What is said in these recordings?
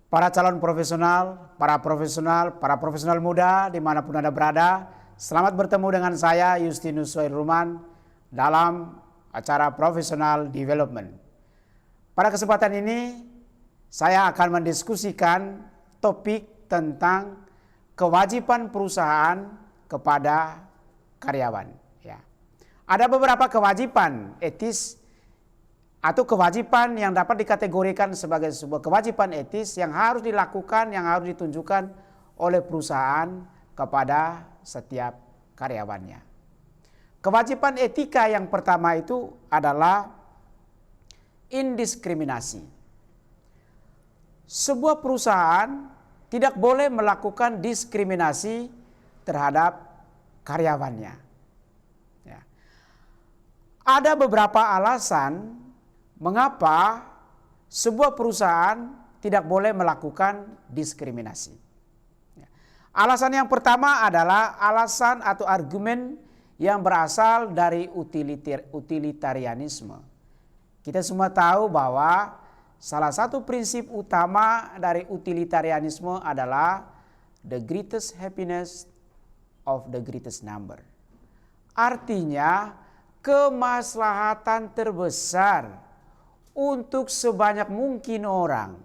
Para calon profesional, para profesional muda dimanapun Anda berada, selamat bertemu dengan saya Justinus Sohailruman dalam acara Professional Development. Pada kesempatan ini, saya akan mendiskusikan topik tentang kewajiban perusahaan kepada karyawan. Ya. Ada beberapa kewajiban etis atau kewajiban yang dapat dikategorikan sebagai sebuah kewajiban etis yang harus dilakukan, yang harus ditunjukkan oleh perusahaan kepada setiap karyawannya. Kewajiban etika yang pertama itu adalah indiskriminasi. Sebuah perusahaan tidak boleh melakukan diskriminasi terhadap karyawannya. Ya. Ada beberapa alasan mengapa sebuah perusahaan tidak boleh melakukan diskriminasi. Alasan yang pertama adalah alasan atau argumen yang berasal dari utilitarianisme. Kita semua tahu bahwa salah satu prinsip utama dari utilitarianisme adalah the greatest happiness of the greatest number. Artinya kemaslahatan terbesar untuk sebanyak mungkin orang.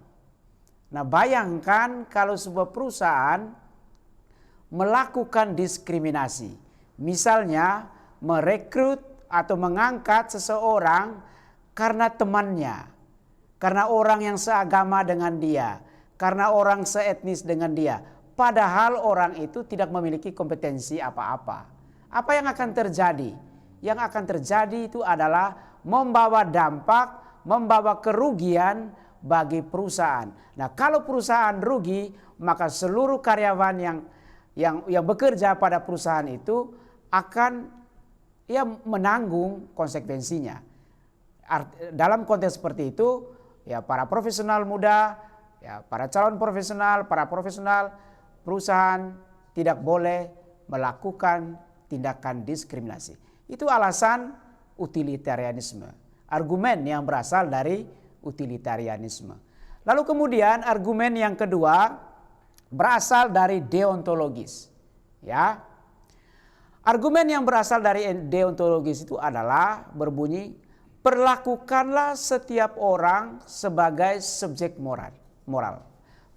Nah, bayangkan kalau sebuah perusahaan melakukan diskriminasi. Misalnya merekrut atau mengangkat seseorang karena temannya, karena orang yang seagama dengan dia, karena orang seetnis dengan dia. Padahal orang itu tidak memiliki kompetensi apa-apa. Apa yang akan terjadi? Yang akan terjadi itu adalah membawa dampak, membawa kerugian bagi perusahaan. Nah, kalau perusahaan rugi, maka seluruh karyawan yang bekerja pada perusahaan itu akan menanggung konsekuensinya. Dalam konteks seperti itu, para profesional muda, para calon profesional, para profesional perusahaan tidak boleh melakukan tindakan diskriminasi. Itu alasan utilitarianisme. Argumen yang berasal dari utilitarianisme. Lalu kemudian argumen yang kedua berasal dari deontologis. Ya. Argumen yang berasal dari deontologis itu adalah berbunyi, perlakukanlah setiap orang sebagai subjek moral.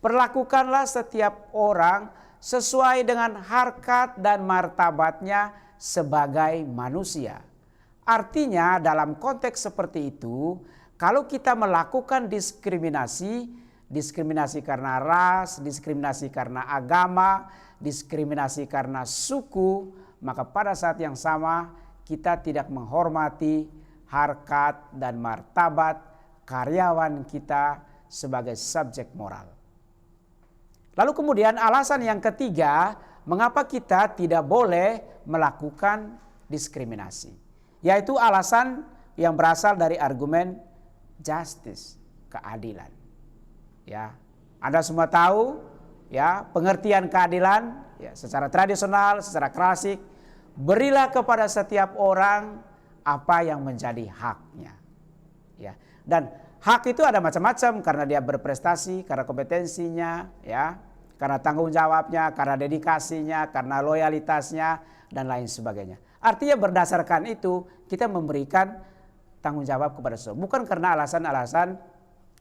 Perlakukanlah setiap orang sesuai dengan harkat dan martabatnya sebagai manusia. Artinya dalam konteks seperti itu, kalau kita melakukan diskriminasi karena ras, diskriminasi karena agama, diskriminasi karena suku, maka pada saat yang sama kita tidak menghormati harkat dan martabat karyawan kita sebagai subjek moral. Lalu kemudian alasan yang ketiga, mengapa kita tidak boleh melakukan diskriminasi. Yaitu alasan yang berasal dari argumen justice, keadilan. Ya, Anda semua tahu, pengertian keadilan, secara tradisional, secara klasik, berilah kepada setiap orang apa yang menjadi haknya. Ya, dan hak itu ada macam-macam karena dia berprestasi, karena kompetensinya, karena tanggung jawabnya, karena dedikasinya, karena loyalitasnya, dan lain sebagainya. Artinya berdasarkan itu kita memberikan tanggung jawab kepada seseorang. Bukan karena alasan-alasan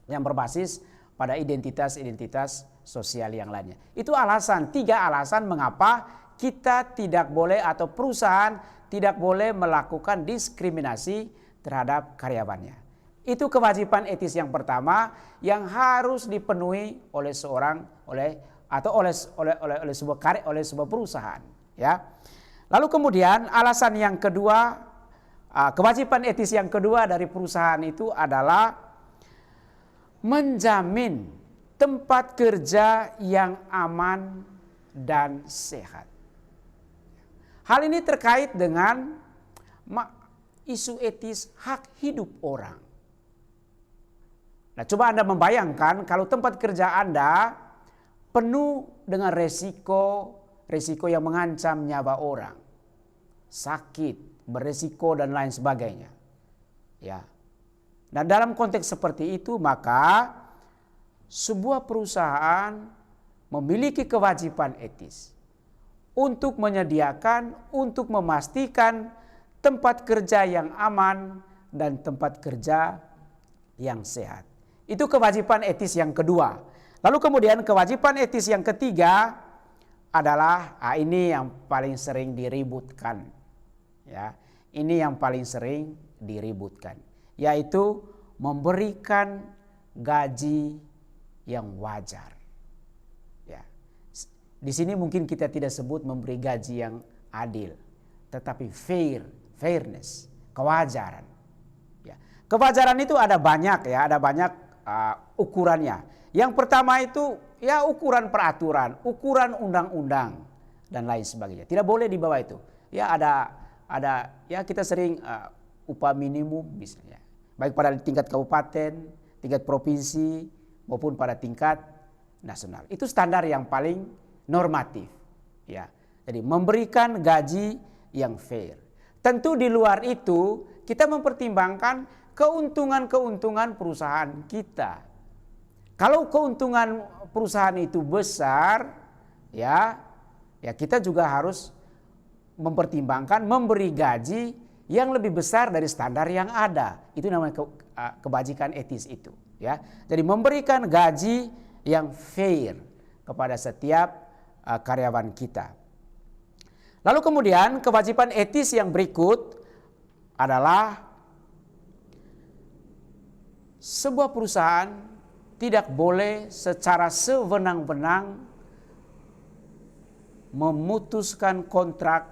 yang berbasis pada identitas-identitas sosial yang lainnya. Itu alasan, 3 alasan mengapa kita tidak boleh atau perusahaan tidak boleh melakukan diskriminasi terhadap karyawannya. Itu kewajiban etis yang pertama yang harus dipenuhi oleh sebuah perusahaan. Ya. Lalu kemudian alasan yang kedua, kewajiban etis yang kedua dari perusahaan itu adalah menjamin tempat kerja yang aman dan sehat. Hal ini terkait dengan isu etis hak hidup orang. Nah, coba Anda membayangkan kalau tempat kerja Anda penuh dengan resiko yang mengancam nyawa orang, sakit, beresiko dan lain sebagainya. Ya. Nah, dalam konteks seperti itu maka sebuah perusahaan memiliki kewajiban etis untuk menyediakan, untuk memastikan tempat kerja yang aman dan tempat kerja yang sehat. Itu kewajiban etis yang kedua. Lalu kemudian kewajiban etis yang ketiga adalah ini yang paling sering diributkan. Ya, ini yang paling sering diributkan, yaitu memberikan gaji yang wajar. Ya. Di sini mungkin kita tidak sebut memberi gaji yang adil, tetapi fairness, kewajaran. Ya. Kewajaran itu ada banyak ya, ada banyak ukurannya. Yang pertama itu ya ukuran peraturan, ukuran undang-undang dan lain sebagainya. Tidak boleh di bawah itu. Ya ada ya kita sering upah minimum misalnya. Baik pada tingkat kabupaten, tingkat provinsi maupun pada tingkat nasional. Itu standar yang paling normatif. Ya. Jadi memberikan gaji yang fair. Tentu di luar itu kita mempertimbangkan keuntungan-keuntungan perusahaan kita. Kalau keuntungan perusahaan itu besar, ya kita juga harus mempertimbangkan memberi gaji yang lebih besar dari standar yang ada. Itu namanya kebajikan etis itu. Ya, jadi memberikan gaji yang fair kepada setiap karyawan kita. Lalu kemudian kewajiban etis yang berikut adalah sebuah perusahaan tidak boleh secara sewenang-wenang memutuskan kontrak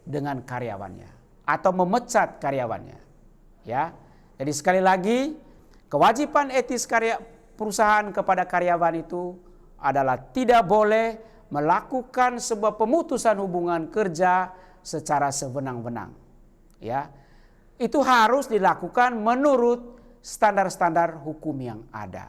dengan karyawannya atau memecat karyawannya. Ya, jadi sekali lagi kewajiban etis perusahaan kepada karyawan itu adalah tidak boleh melakukan sebuah pemutusan hubungan kerja secara sewenang-wenang. Ya, itu harus dilakukan menurut standar-standar hukum yang ada.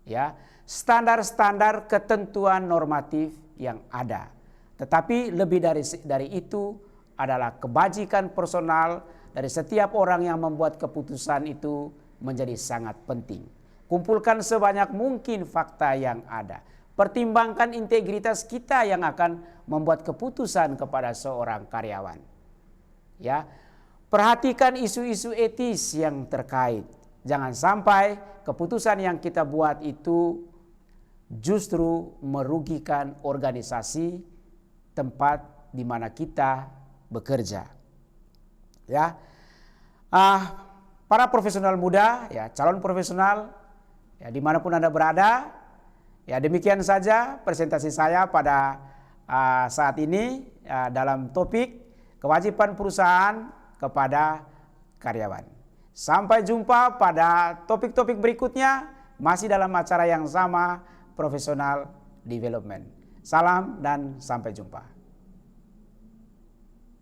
Ya, standar-standar ketentuan normatif yang ada. Tetapi lebih dari itu adalah kebajikan personal dari setiap orang yang membuat keputusan itu menjadi sangat penting. Kumpulkan sebanyak mungkin fakta yang ada. Pertimbangkan integritas kita yang akan membuat keputusan kepada seorang karyawan. Ya, perhatikan isu-isu etis yang terkait. Jangan sampai keputusan yang kita buat itu justru merugikan organisasi tempat di mana kita bekerja. Ya, para profesional muda, ya calon profesional, ya dimanapun Anda berada, ya demikian saja presentasi saya pada saat ini dalam topik kewajiban perusahaan kepada karyawan. Sampai jumpa pada topik-topik berikutnya, masih dalam acara yang sama, Professional Development. Salam dan sampai jumpa.